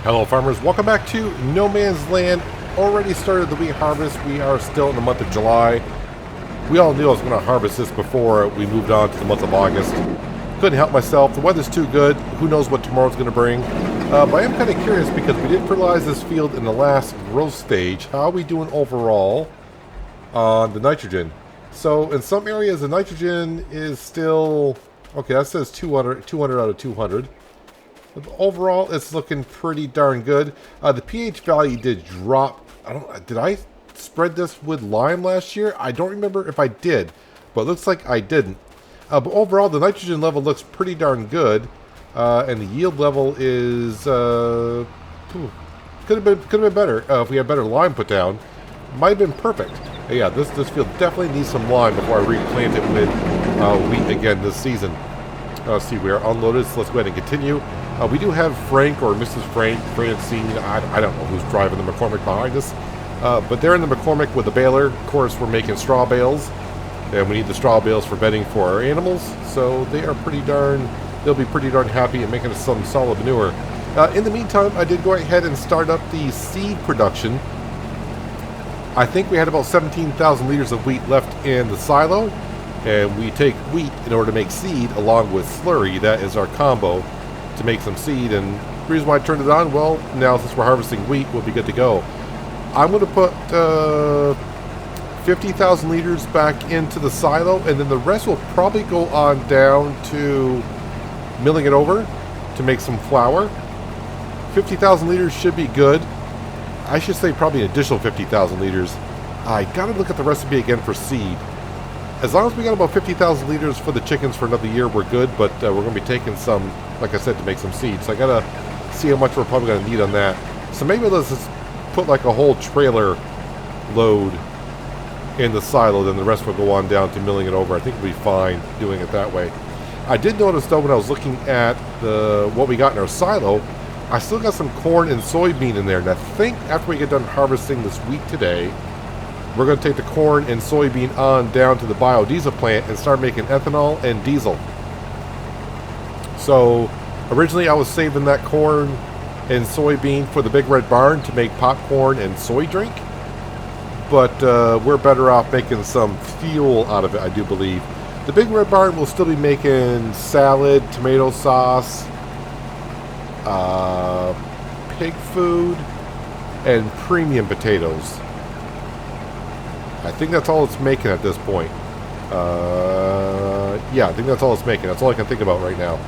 Hello farmers, welcome back to No Man's Land. Already started the wheat harvest. We are still in the month of July. We all knew I was going to harvest this before we moved on to the month of August. Couldn't help myself. The weather's too good. Who knows what tomorrow's going to bring. But I am kind of curious because we did fertilize this field in the last growth stage. How are we doing overall on the nitrogen? So in some areas the nitrogen is still... Okay, that says 200 out of 200. But overall, it's looking pretty darn good. The pH value did drop. Did I spread this with lime last year? I don't remember if I did, but it looks like I didn't. But overall, the nitrogen level looks pretty darn good, and the yield level is could have been better if we had better lime put down. Might have been perfect. Yeah, this field definitely needs some lime before I replant it with wheat again this season. Let's see, we are unloaded, so let's go ahead and continue. We do have Frank or Mrs. Francine, I don't know who's driving the McCormick behind us, but they're in the McCormick with the baler. Of course, we're making straw bales, and we need the straw bales for bedding for our animals, so they'll be pretty darn happy at making us some solid manure. In the meantime, I did go ahead and start up the seed production. I think we had about 17,000 liters of wheat left in the silo, and we take wheat in order to make seed along with slurry. That is our combo to make some seed. And the reason why I turned it on, well, now since we're harvesting wheat, we'll be good to go. I'm going to put 50,000 liters back into the silo, and then the rest will probably go on down to milling it over to make some flour. 50,000 liters should be good. I should say probably an additional 50,000 liters. I got to look at the recipe again for seed. As long as we got about 50,000 liters for the chickens for another year, we're good, but we're going to be taking some, like I said, to make some seed. So I got to see how much we're probably going to need on that. So maybe let's just put like a whole trailer load in the silo, then the rest will go on down to milling it over. I think we'll be fine doing it that way. I did notice, though, when I was looking at what we got in our silo, I still got some corn and soybean in there. And I think after we get done harvesting this wheat today, we're going to take the corn and soybean on down to the biodiesel plant and start making ethanol and diesel. So originally I was saving that corn and soybean for the Big Red Barn to make popcorn and soy drink. But we're better off making some fuel out of it, I do believe. The Big Red Barn will still be making salad, tomato sauce, pig food, and premium potatoes. I think that's all it's making at this point. Yeah, I think that's all it's making. That's all I can think about right now.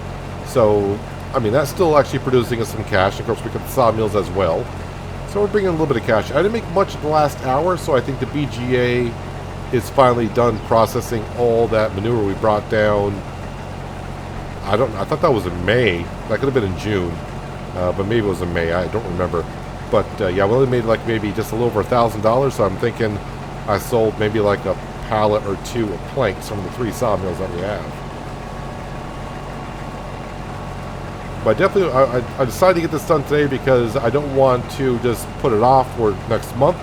So, I mean, that's still actually producing us some cash. Of course, we got the sawmills as well. So we're bringing a little bit of cash. I didn't make much in the last hour, so I think the BGA is finally done processing all that manure we brought down. I thought that was in May. That could have been in June. But maybe it was in May. I don't remember. But, yeah, we only made like maybe just a little over $1,000, so I'm thinking I sold maybe like a pallet or two of planks from the 3 sawmills that we have. But definitely, I decided to get this done today because I don't want to just put it off for next month,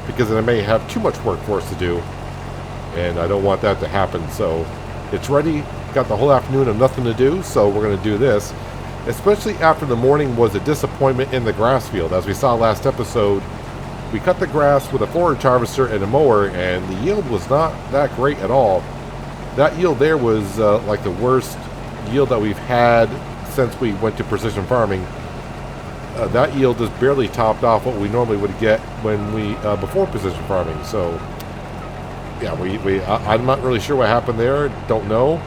because then I may have too much work for us to do, and I don't want that to happen. So it's ready. Got the whole afternoon of nothing to do, so we're going to do this. Especially after the morning was a disappointment in the grass field. As we saw last episode, we cut the grass with a forage harvester and a mower, and the yield was not that great at all. That yield there was like the worst yield that we've had since we went to precision farming. That yield just barely topped off what we normally would get when we before precision farming. So yeah, I'm not really sure what happened there. Don't know,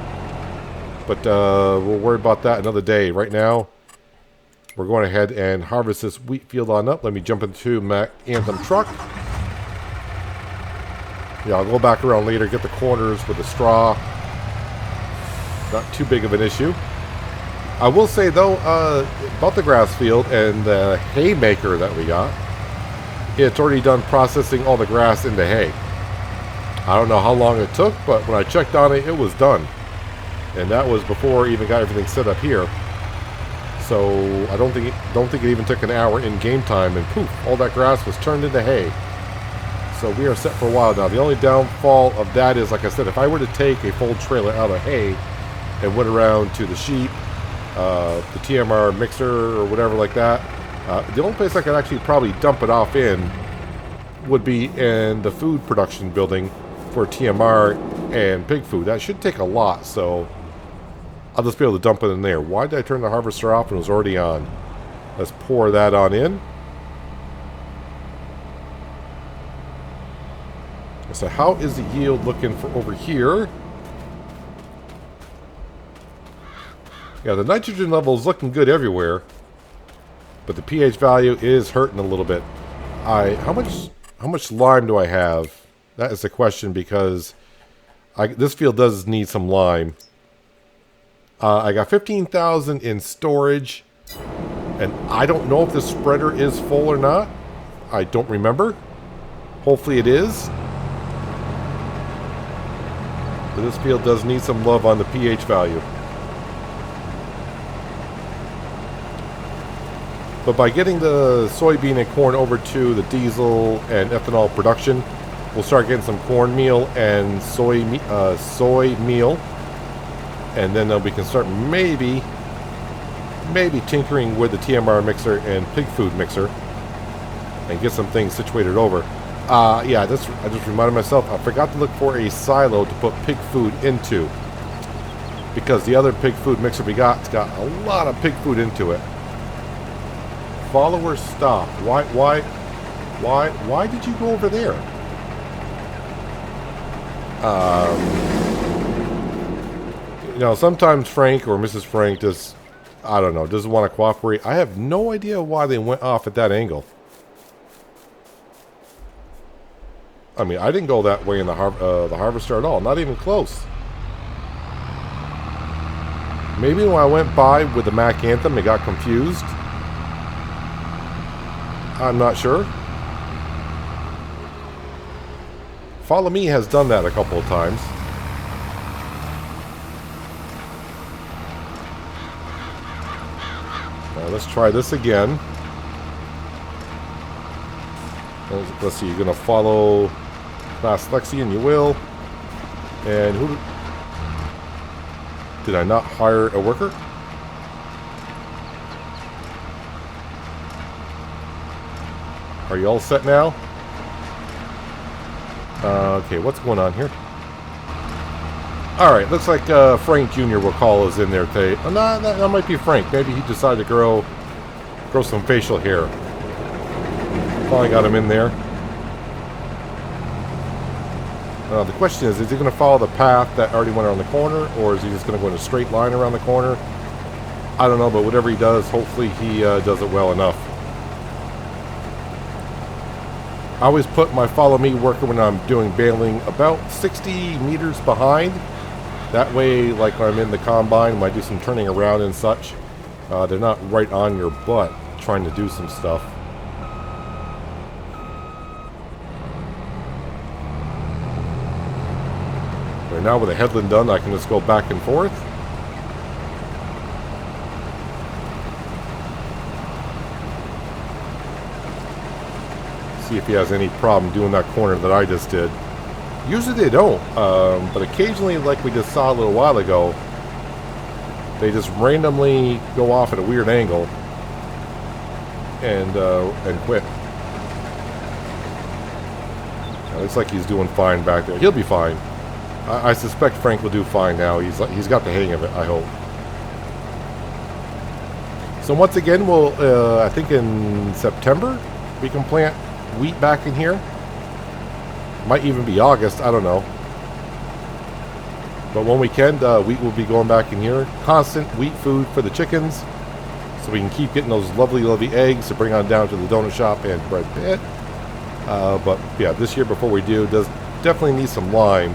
but we'll worry about that another day. Right now, we're going ahead and harvest this wheat field on up. Let me jump into my Anthem truck. Yeah, I'll go back around later, get the corners with the straw. Not too big of an issue. I will say, though, about the grass field and the hay maker that we got, it's already done processing all the grass into hay. I don't know how long it took, but when I checked on it, it was done. And that was before I even got everything set up here. So I don't think it even took an hour in game time, and poof, all that grass was turned into hay. So we are set for a while now. The only downfall of that is, like I said, if I were to take a full trailer out of hay and went around to the sheep, the TMR mixer or whatever like that, The only place I could actually probably dump it off in would be in the food production building for TMR and pig food. That should take a lot, so I'll just be able to dump it in there. Why did I turn the harvester off when it was already on? Let's pour that on in. So how is the yield looking for over here? Yeah, the nitrogen level is looking good everywhere, but the pH value is hurting a little bit. How much lime do I have? That is the question, because this field does need some lime. I got 15,000 in storage, and I don't know if the spreader is full or not. I don't remember. Hopefully it is. But this field does need some love on the pH value. But by getting the soybean and corn over to the diesel and ethanol production, we'll start getting some cornmeal and soy meal. And then we can start maybe tinkering with the TMR mixer and pig food mixer and get some things situated over. Yeah, I just reminded myself, I forgot to look for a silo to put pig food into, because the other pig food mixer we got's got a lot of pig food into it. Follower stop. Why did you go over there? You know, sometimes Frank or Mrs. Frank just, I don't know, doesn't want to cooperate. I have no idea why they went off at that angle. I mean, I didn't go that way in the harvester at all. Not even close. Maybe when I went by with the Mac Anthem, it got confused. I'm not sure. Follow Me has done that a couple of times. Now let's try this again. Let's see, you're going to follow Class Lexi, and you will. And who did I not hire a worker? Are you all set now? Okay, what's going on here? Alright, looks like Frank Jr. will call us in there today. Oh, no, that might be Frank. Maybe he decided to grow some facial hair. Finally got him in there. The question is he going to follow the path that already went around the corner, or is he just going to go in a straight line around the corner? I don't know, but whatever he does, hopefully he does it well enough. I always put my follow me worker when I'm doing baling about 60 meters behind. That way, like when I'm in the combine, when I do some turning around and such, they're not right on your butt trying to do some stuff. Right now with the headland done, I can just go back and forth. See if he has any problem doing that corner that I just did. Usually they don't, but occasionally, like we just saw a little while ago, they just randomly go off at a weird angle and quit. It looks like he's doing fine back there. He'll be fine. I suspect Frank will do fine now. He's got the hang of it, I hope. So once again, we'll I think in September we can plant wheat back in here. Might even be August, I don't know. But when we can, wheat will be going back in here. Constant wheat food for the chickens, so we can keep getting those lovely, lovely eggs to bring on down to the donut shop and bread pit. But yeah, this year before we do, does definitely need some lime.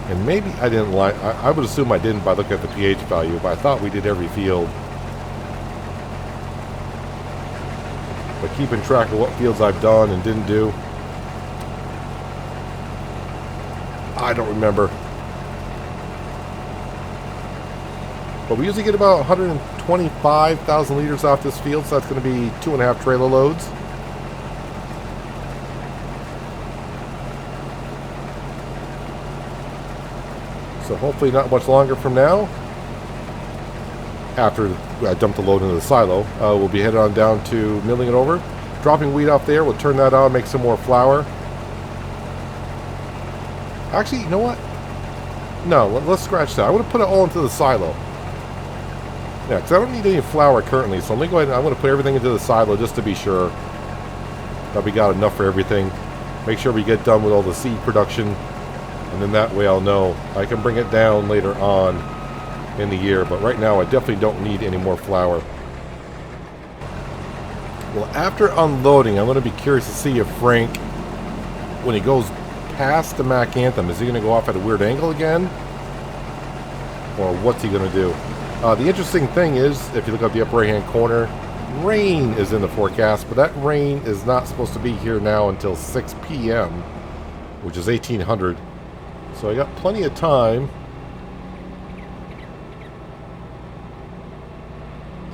And maybe I didn't lime. I would assume I didn't by looking at the pH value, but I thought we did every field. But keeping track of what fields I've done and didn't do, I don't remember. But we usually get about 125,000 liters off this field, so that's going to be 2.5 trailer loads. So hopefully not much longer from now. after I dump the load into the silo. We'll be headed on down to milling it over. Dropping wheat off there. We'll turn that on, make some more flour. Actually, you know what? No, let's scratch that. I want to put it all into the silo. Yeah, because I don't need any flour currently, so let me go ahead and I'm going to put everything into the silo just to be sure that we got enough for everything. Make sure we get done with all the seed production, and then that way I'll know. I can bring it down later on in the year, but right now I definitely don't need any more flour. Well, after unloading, I'm going to be curious to see if Frank, when he goes past the Mac Anthem, is he going to go off at a weird angle again? Or what's he going to do? The interesting thing is, if you look up the upper right hand corner, rain is in the forecast, but that rain is not supposed to be here now until 6 p.m., which is 1800. So I got plenty of time.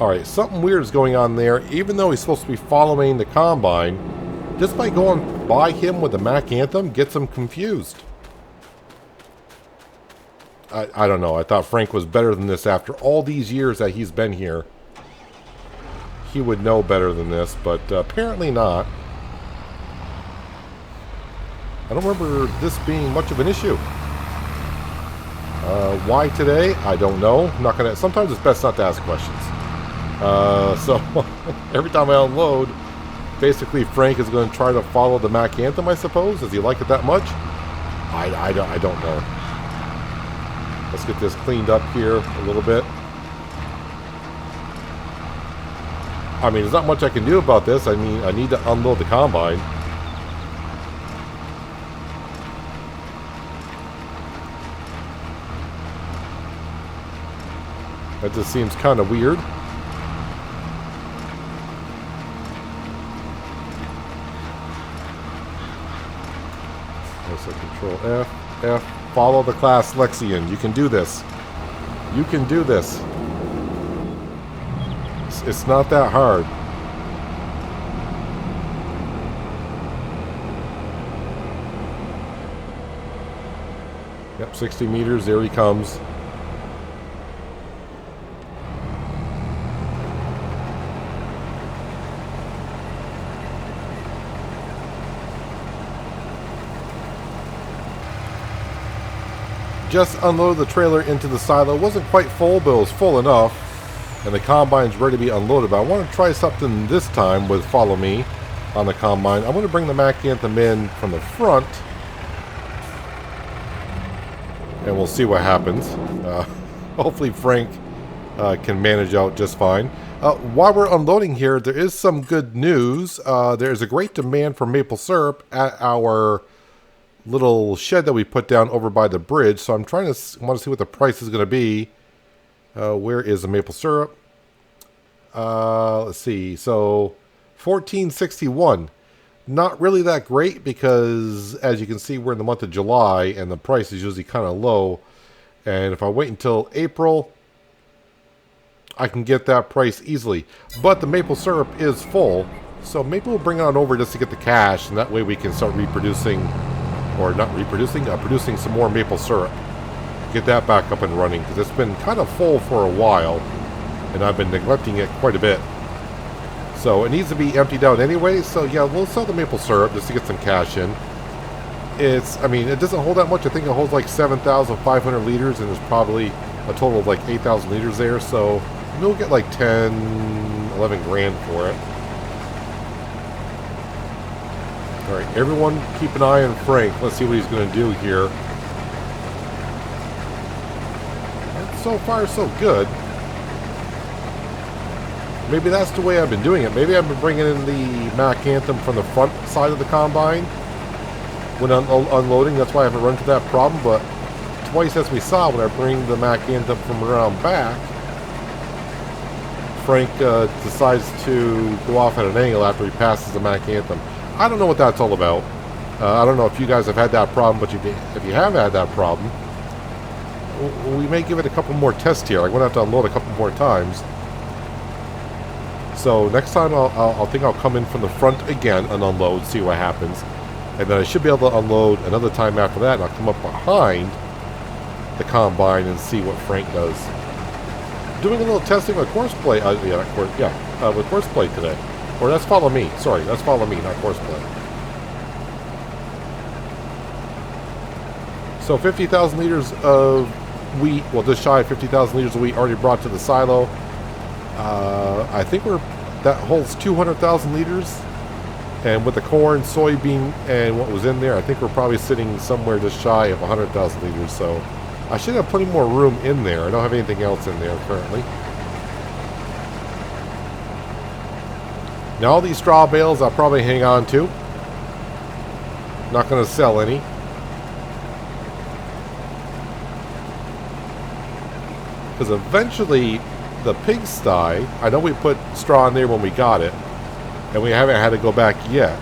Alright, something weird is going on there. Even though he's supposed to be following the combine, just by going by him with the Mac Anthem gets him confused. I don't know. I thought Frank was better than this after all these years that he's been here. He would know better than this, but apparently not. I don't remember this being much of an issue. Why today? I don't know. I'm not gonna. Sometimes it's best not to ask questions. So every time I unload, basically Frank is going to try to follow the Mac Anthem, I suppose. Does he like it that much? I don't know. Let's get this cleaned up here a little bit. I mean, there's not much I can do about this. I mean, I need to unload the combine. That just seems kind of weird. So Control F. Follow the class Lexian. You can do this. You can do this. It's not that hard. Yep, 60 meters. There he comes. Just unloaded the trailer into the silo. It wasn't quite full, but it was full enough. And the combine's ready to be unloaded. But I want to try something this time with Follow Me on the combine. I'm going to bring the Mac Anthem in from the front. And we'll see what happens. Hopefully Frank can manage out just fine. While we're unloading here, there is some good news. There's a great demand for maple syrup at our little shed that we put down over by the bridge. So I'm trying to want to see what the price is going to be. Where is the maple syrup? Let's see. So $14.61. Not really that great because, as you can see, we're in the month of July and the price is usually kind of low. And if I wait until April, I can get that price easily. But the maple syrup is full, so maybe we'll bring it on over just to get the cash, and that way we can start reproducing. Or not reproducing, producing some more maple syrup. Get that back up and running, because it's been kind of full for a while, and I've been neglecting it quite a bit. So it needs to be emptied out anyway, so yeah, we'll sell the maple syrup just to get some cash in. I mean, it doesn't hold that much. I think it holds like 7,500 liters, and there's probably a total of like 8,000 liters there, so we'll get like 10, 11 grand for it. Alright, everyone keep an eye on Frank. Let's see what he's going to do here. And so far, so good. Maybe that's the way I've been doing it. Maybe I've been bringing in the Mac Anthem from the front side of the combine when unloading. That's why I haven't run into that problem. But twice, as we saw, when I bring the Mac Anthem from around back, Frank decides to go off at an angle after he passes the Mac Anthem. I don't know what that's all about. I don't know if you guys have had that problem, but if you have had that problem, we may give it a couple more tests here. I'm going to have to unload a couple more times. So next time I'll think I'll come in from the front again and unload, see what happens. And then I should be able to unload another time after that, and I'll come up behind the combine and see what Frank does. doing a little testing with course play. With course play today. Or that's follow me. Sorry, that's follow me, not course play. So 50,000 liters of wheat, well, just shy of 50,000 liters of wheat already brought to the silo. I think that holds 200,000 liters. And with the corn, soybean, and what was in there, I think we're probably sitting somewhere just shy of 100,000 liters. So I should have plenty more room in there. I don't have anything else in there currently. Now all these straw bales I'll probably hang on to. Not going to sell any. Because eventually the pigsty, I know we put straw in there when we got it, and we haven't had to go back yet.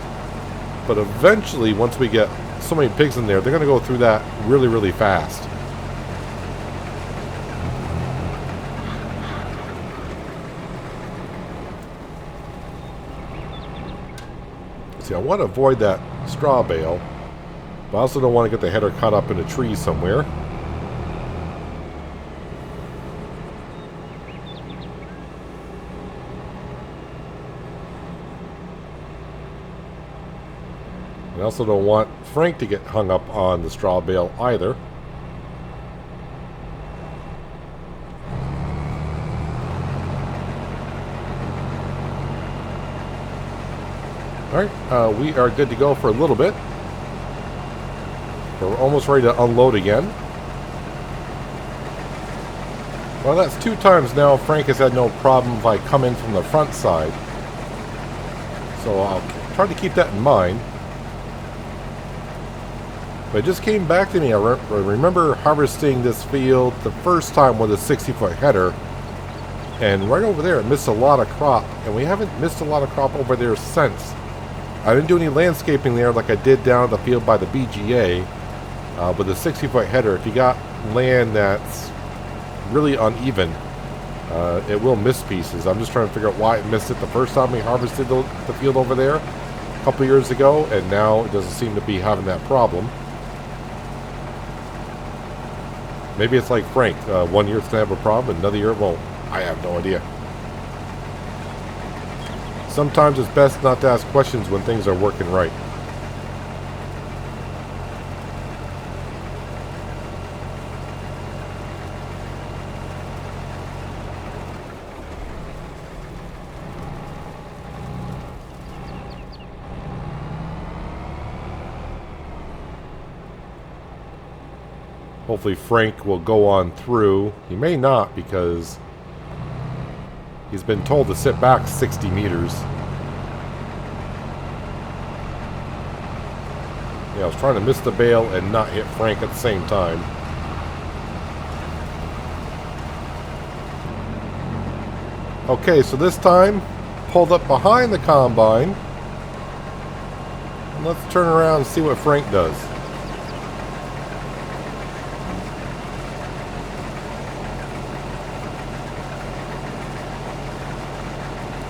But eventually, once we get so many pigs in there, they're going to go through that really, really fast. See, I want to avoid that straw bale, but I also don't want to get the header caught up in a tree somewhere. I also don't want Frank to get hung up on the straw bale either. Alright, we are good to go for a little bit. We're almost ready to unload again. Well, that's 2 times now Frank has had no problem if I come in from the front side. So I'll try to keep that in mind. But it just came back to me. I remember harvesting this field the first time with a 60-foot header. And right over there it missed a lot of crop. And we haven't missed a lot of crop over there since. I didn't do any landscaping there like I did down at the field by the BGA. With a 60-foot header, if you got land that's really uneven, it will miss pieces. I'm just trying to figure out why it missed it the first time we harvested the field over there a couple years ago. And now it doesn't seem to be having that problem. Maybe it's like Frank. 1 year it's going to have a problem, another year it won't. I have no idea. Sometimes it's best not to ask questions when things are working right. Hopefully Frank will go on through. He may not because he's been told to sit back 60 meters. Yeah, I was trying to miss the bale and not hit Frank at the same time. Okay, so this time, pulled up behind the combine. And let's turn around and see what Frank does.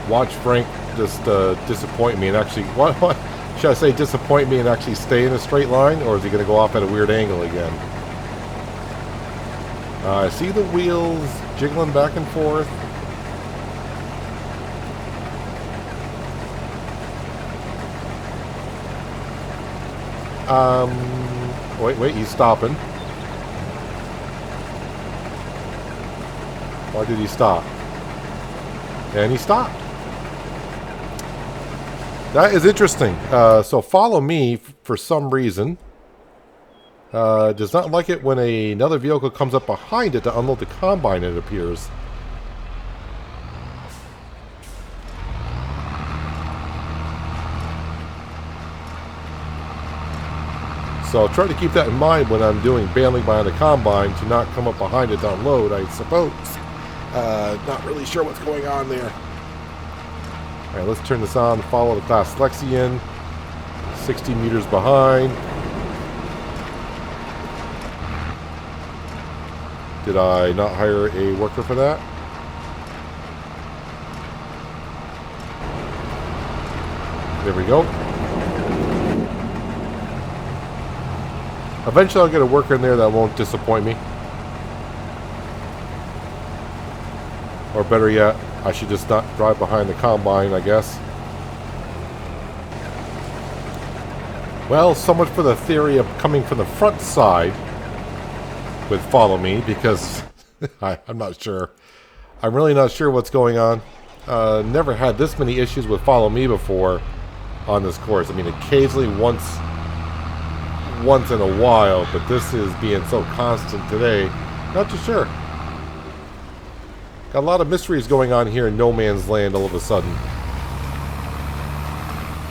Watch Frank just disappoint me and actually, what should I say, disappoint me and actually stay in a straight line, or is he going to go off at a weird angle again? I see the wheels jiggling back and forth. Wait, he's stopping. Why did he stop? And he stopped. That is interesting. So follow me for some reason. Does not like it when another vehicle comes up behind it to unload the combine, it appears. So I'll try to keep that in mind when I'm doing baling behind the combine to not come up behind it to unload, I suppose. Not really sure what's going on there. Alright, let's turn this on, follow the class Lexian. 60 meters behind. Did I not hire a worker for that? There we go. Eventually I'll get a worker in there that won't disappoint me. Or better yet, I should just not drive behind the combine, I guess. Well, so much for the theory of coming from the front side with Follow Me, because I'm not sure. I'm really not sure what's going on. Never had this many issues with Follow Me before on this course. I mean, occasionally once in a while, but this is being so constant today. Not too sure. Got a lot of mysteries going on here in no man's land all of a sudden.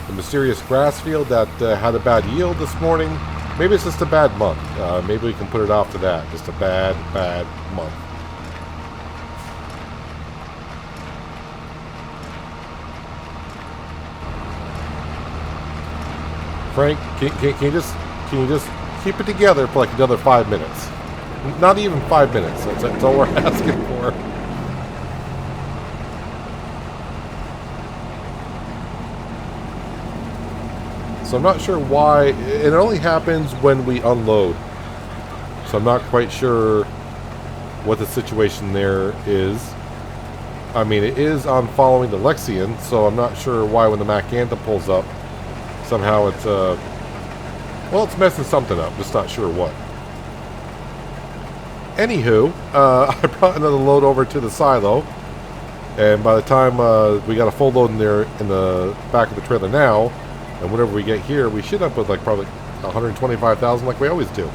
The mysterious grass field that had a bad yield this morning. Maybe it's just a bad month. Maybe we can put it off to that. Just a bad month. Frank, can you just keep it together for like another 5 minutes? Not even 5 minutes. That's all we're asking for. So I'm not sure why. It only happens when we unload. So I'm not quite sure what the situation there is. I mean, it is on following the Lexion, so I'm not sure why when the Macantha pulls up, somehow it's, well, it's messing something up. Just not sure what. Anywho, I brought another load over to the silo. And by the time we got a full load in there in the back of the trailer now, and whenever we get here, we should up with like probably 125,000 like we always do.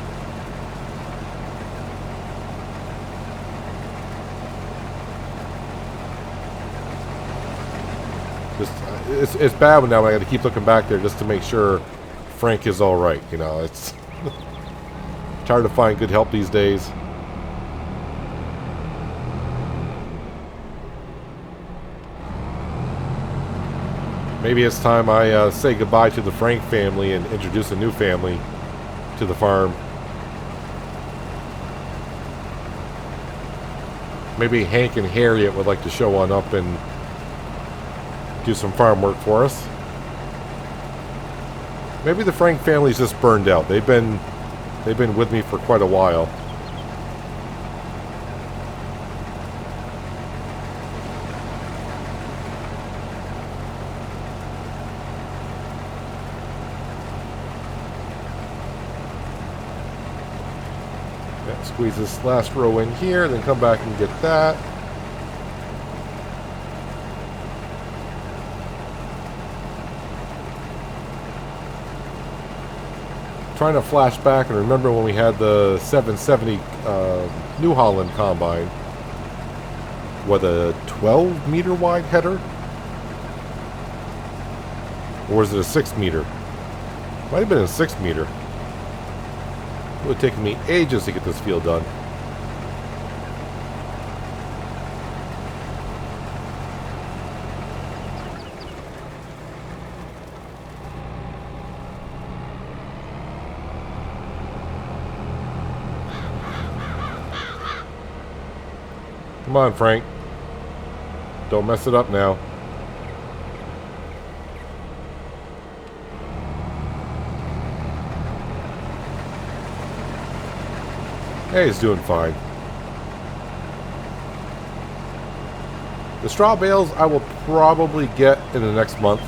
Just, it's bad when now I got to keep looking back there just to make sure Frank is all right. You know, it's it's hard to find good help these days. Maybe it's time I say goodbye to the Frank family and introduce a new family to the farm. Maybe Hank and Harriet would like to show on up and do some farm work for us. Maybe the Frank family's just burned out. They've been with me for quite a while. Squeeze this last row in here, then come back and get that. Trying to flash back and remember when we had the 770 New Holland combine with a 12 meter wide header, or was it a 6 meter? Might have been a 6 meter. It would have taken me ages to get this field done. Come on, Frank. Don't mess it up now. Hey, he's doing fine. The straw bales I will probably get in the next month.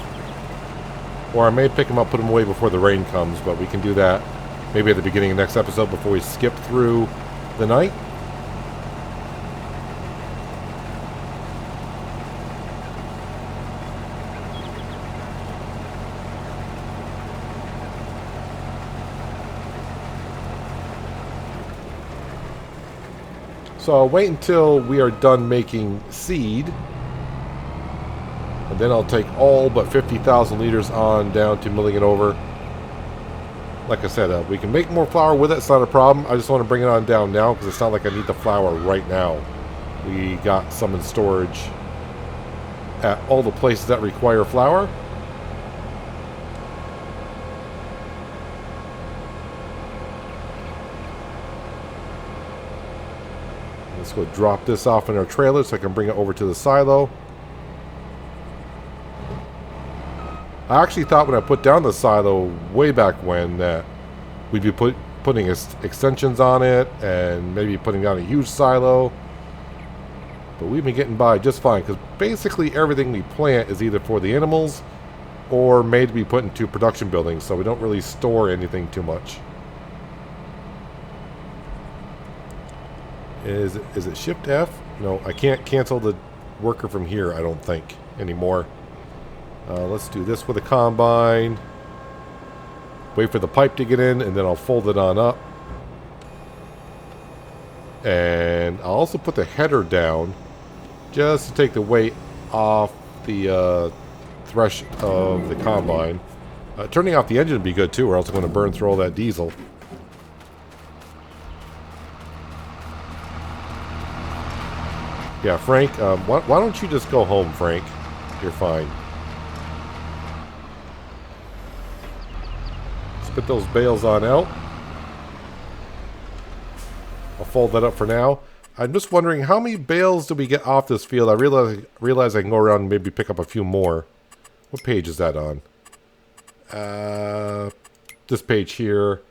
Or I may pick them up, put them away before the rain comes, but we can do that maybe at the beginning of the next episode before we skip through the night. So I'll wait until we are done making seed, and then I'll take all but 50,000 liters on down to milling it over. Like I said, we can make more flour with it, it's not a problem. I just want to bring it on down now because it's not like I need the flour right now. We got some in storage at all the places that require flour. Let's go drop this off in our trailer so I can bring it over to the silo. I actually thought when I put down the silo way back when that we'd be putting extensions on it and maybe putting down a huge silo. But we've been getting by just fine, because basically everything we plant is either for the animals or made to be put into production buildings, so we don't really store anything too much. Is it Shift F? No, I can't cancel the worker from here, I don't think, anymore. Let's do this with a combine. Wait for the pipe to get in, and then I'll fold it on up. And I'll also put the header down, just to take the weight off the thresh of the combine. Turning off the engine would be good too, or else I'm going to burn through all that diesel. Yeah, Frank, why don't you just go home, Frank? You're fine. Spit those bales on out. I'll fold that up for now. I'm just wondering, how many bales do we get off this field? I realize I can go around and maybe pick up a few more. What page is that on? This page here.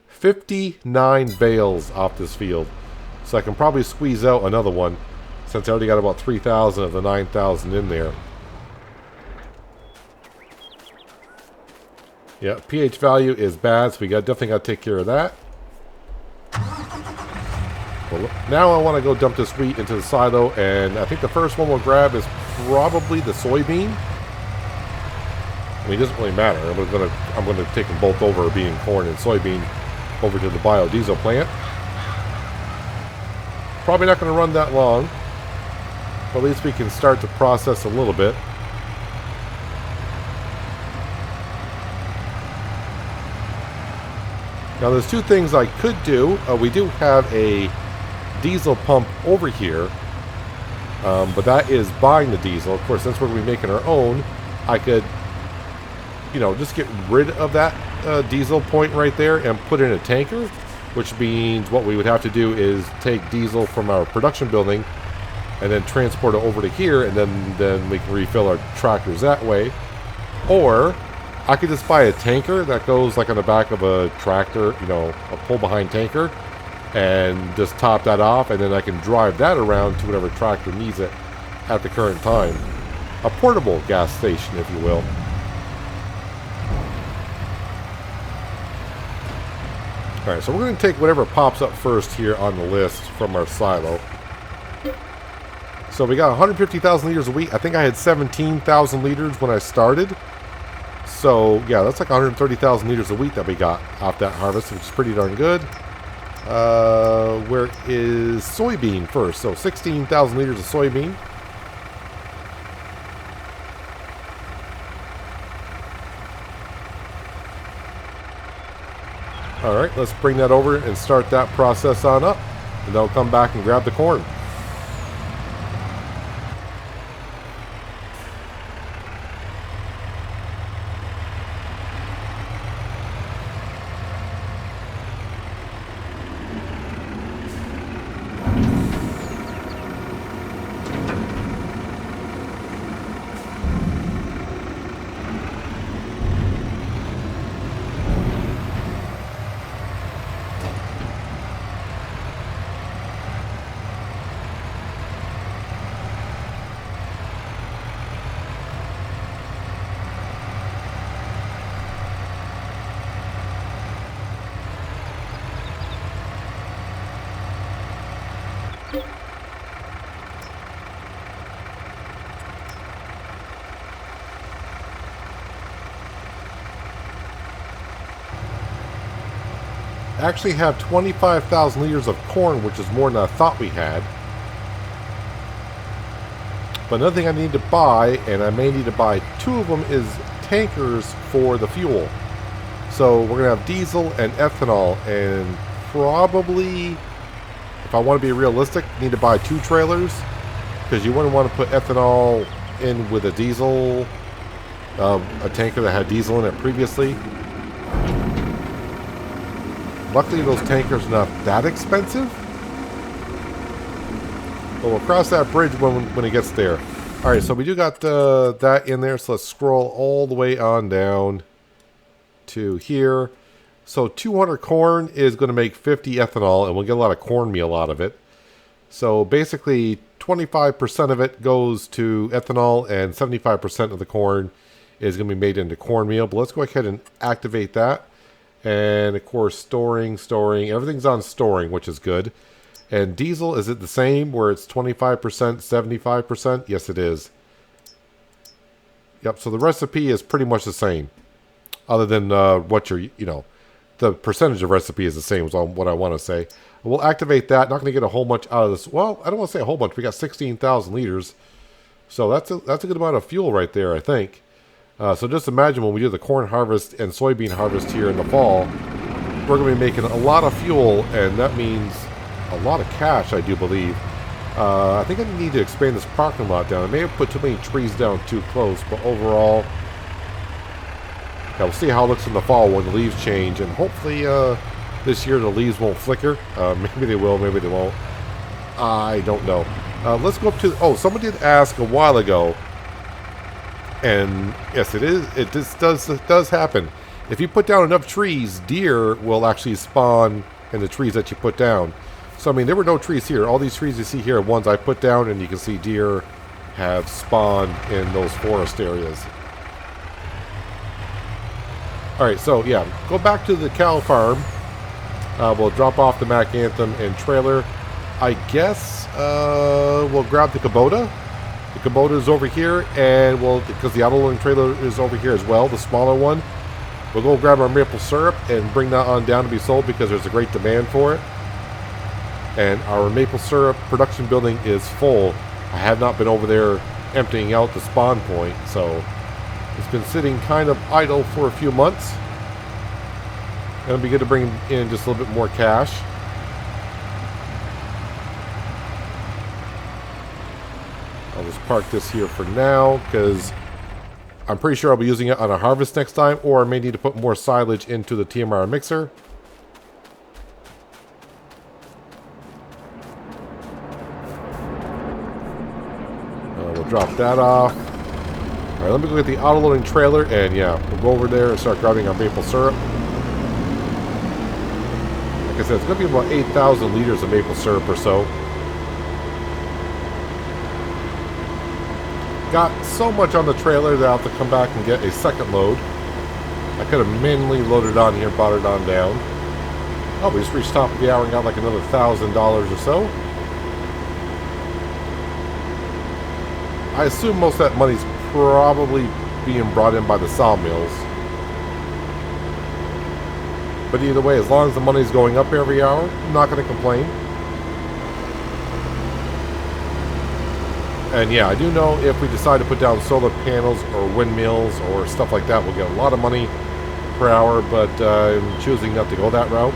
59 bales off this field. So I can probably squeeze out another one, since I already got about 3,000 of the 9,000 in there. Yeah, pH value is bad, so we definitely got to take care of that. Well, now I want to go dump this wheat into the silo, and I think the first one we'll grab is probably the soybean. I mean, it doesn't really matter. I'm gonna take them both over, being corn and soybean, over to the biodiesel plant. Probably not going to run that long, but at least we can start to process a little bit. Now, there's two things I could do. We do have a diesel pump over here, but that is buying the diesel. Of course, since we're going to be making our own, I could, you know, just get rid of that diesel point right there and put in a tanker, which means what we would have to do is take diesel from our production building and then transport it over to here, and then we can refill our tractors that way. Or I could just buy a tanker that goes like on the back of a tractor, you know, a pull-behind tanker, and just top that off, and then I can drive that around to whatever tractor needs it at the current time. A portable gas station, if you will. Alright, so we're going to take whatever pops up first here on the list from our silo. So we got 150,000 liters a week. I think I had 17,000 liters when I started. So, yeah, that's like 130,000 liters a week that we got off that harvest, which is pretty darn good. Where is soybean first? So 16,000 liters of soybean. Alright, let's bring that over and start that process on up. And then I'll come back and grab the corn. Actually have 25,000 liters of corn, which is more than I thought we had. But another thing I need to buy, and I may need to buy two of them, is tankers for the fuel. So we're going to have diesel and ethanol, and probably, if I want to be realistic, need to buy two trailers, because you wouldn't want to put ethanol in with a diesel, a tanker that had diesel in it previously. Luckily, those tankers are not that expensive. But we'll cross that bridge when it gets there. Alright, so we do got that in there. So let's scroll all the way on down to here. So 200 corn is going to make 50 ethanol, and we'll get a lot of cornmeal out of it. So basically 25% of it goes to ethanol and 75% of the corn is going to be made into cornmeal. But let's go ahead and activate that. And of course, storing. Everything's on storing, which is good. And diesel, is it the same where it's 25%, 75%? Yes, it is. Yep, so the recipe is pretty much the same. Other than what you're, the percentage of recipe is the same is what I want to say. We'll activate that. Not going to get a whole bunch out of this. Well, I don't want to say a whole bunch. We got 16,000 liters. So that's a good amount of fuel right there, I think. So just imagine when we do the corn harvest and soybean harvest here in the fall, we're going to be making a lot of fuel, and that means a lot of cash, I do believe. I think I need to expand this parking lot down. I may have put too many trees down too close, but overall, yeah, we'll see how it looks in the fall when the leaves change, and hopefully this year the leaves won't flicker. Maybe they will, maybe they won't. I don't know. Let's go up to... Oh, someone did ask a while ago, and yes, it does happen. If you put down enough trees, deer will actually spawn in the trees that you put down. So, I mean, there were no trees here. All these trees you see here are ones I put down, and you can see deer have spawned in those forest areas. Alright, so, yeah, go back to the cow farm. We'll drop off the Mac Anthem and trailer. I guess we'll grab the Kubota. The Kubota is over here, and because the auto-loading trailer is over here as well, the smaller one. We'll go grab our maple syrup and bring that on down to be sold because there's a great demand for it. And our maple syrup production building is full. I have not been over there emptying out the spawn point, so it's been sitting kind of idle for a few months. And it'll be good to bring in just a little bit more cash. I'll just park this here for now because I'm pretty sure I'll be using it on a harvest next time, or I may need to put more silage into the TMR mixer. We'll drop that off. Alright, let me go get the auto-loading trailer, and yeah, we'll go over there and start grabbing our maple syrup. Like I said, it's going to be about 8,000 liters of maple syrup or so. Got so much on the trailer that I'll have to come back and get a second load. I could have manually loaded it on here, brought it on down. Oh, we just reached top of the hour and got like another $1,000 or so. I assume most of that money's probably being brought in by the sawmills. But either way, as long as the money's going up every hour, I'm not going to complain. And yeah, I do know if we decide to put down solar panels or windmills or stuff like that, we'll get a lot of money per hour, but I'm choosing not to go that route.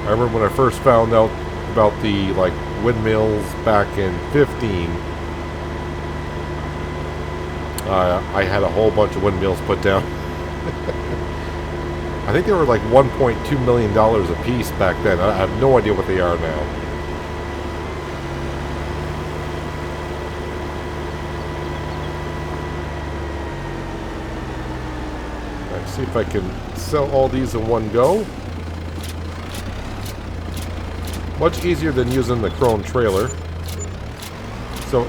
I remember when I first found out about the windmills back in 15, I had a whole bunch of windmills put down. I think they were like $1.2 million a piece back then. I have no idea what they are now. Let's see if I can sell all these in one go. Much easier than using the Chrome trailer. So,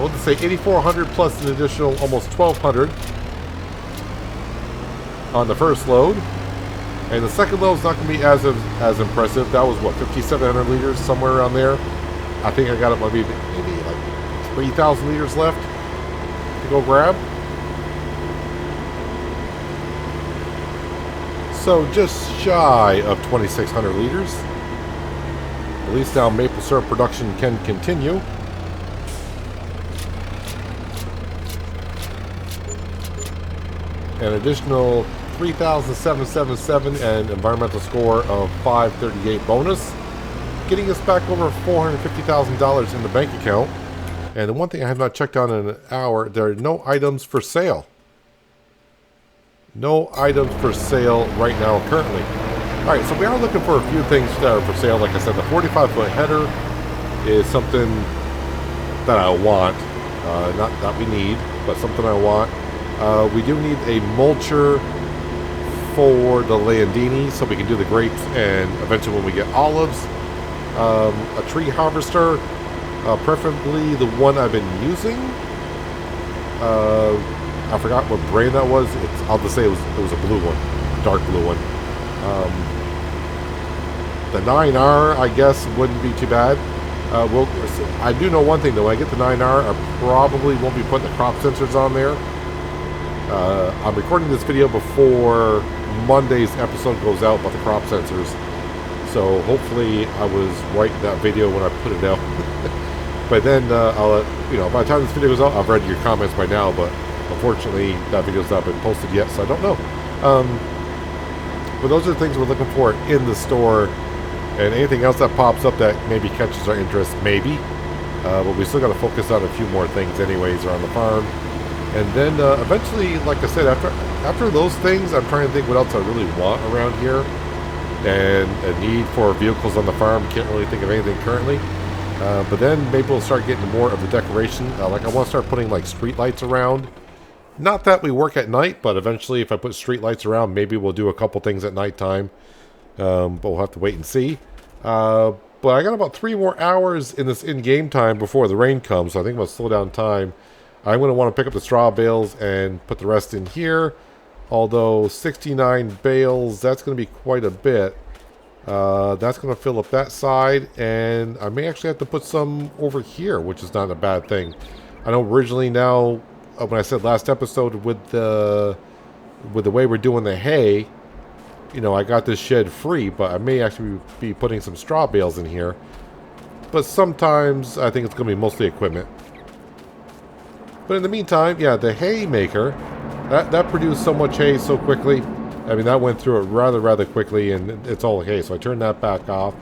we'll just say 8,400 plus an additional almost 1,200 on the first load. And the second load is not going to be as impressive. That was, what, 5,700 liters, somewhere around there. I think I got it maybe like 3,000 liters left to go grab. So just shy of 2,600 liters. At least now maple syrup production can continue. An additional 3,777 and environmental score of 538 bonus, getting us back over $450,000 in the bank account. And the one thing I have not checked on in an hour, there are no items for sale. No items for sale right now currently. Alright, so we are looking for a few things that are for sale. Like I said, the 45-foot header is something that I want. Not that we need, but something I want. We do need a mulcher for the Landini so we can do the grapes, and eventually when we get olives. A tree harvester, preferably the one I've been using. I forgot what brand that was. I'll just say it was a blue one, dark blue one. The 9R, I guess, wouldn't be too bad. I do know one thing though. When I get the 9R, I probably won't be putting the crop sensors on there. I'm recording this video before Monday's episode goes out about the crop sensors. So hopefully I was right in that video when I put it out. But then by the time this video goes out, I've read your comments by now. But unfortunately, that video's not been posted yet, so I don't know. But those are the things we're looking for in the store, and anything else that pops up that maybe catches our interest, maybe. But we still got to focus on a few more things, anyways, around the farm. And then eventually, like I said, after those things, I'm trying to think what else I really want around here. And a need for vehicles on the farm. Can't really think of anything currently. But then maybe we'll start getting more of the decoration. Like I want to start putting like street lights around. Not that we work at night, but eventually if I put street lights around, maybe we'll do a couple things at nighttime. But we'll have to wait and see. But I got about 3 more hours in this in-game time before the rain comes, so I think I'm going to slow down time. I'm going to want to pick up the straw bales and put the rest in here. Although 69 bales, that's going to be quite a bit. That's going to fill up that side, and I may actually have to put some over here, which is not a bad thing. I know originally now, when I said last episode with the way we're doing the hay, I got this shed free, but I may actually be putting some straw bales in here. But sometimes I think it's going to be mostly equipment. But in the meantime, yeah, the hay maker, that produced so much hay so quickly. I mean, that went through it rather quickly, and it's all hay. So I turned that back off.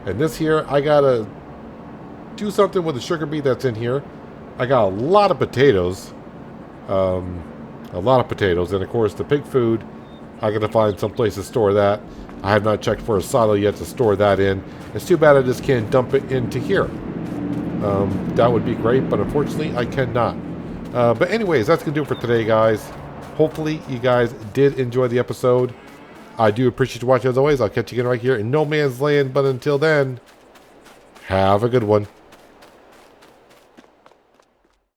And this here, I got to do something with the sugar beet that's in here. I got a lot of potatoes. And of course, the pig food, I got to find some place to store that. I have not checked for a silo yet to store that in. It's too bad I just can't dump it into here. That would be great, but unfortunately, I cannot. But anyways, that's going to do it for today, guys. Hopefully, you guys did enjoy the episode. I do appreciate you watching as always. I'll catch you again right here in No Man's Land. But until then, have a good one.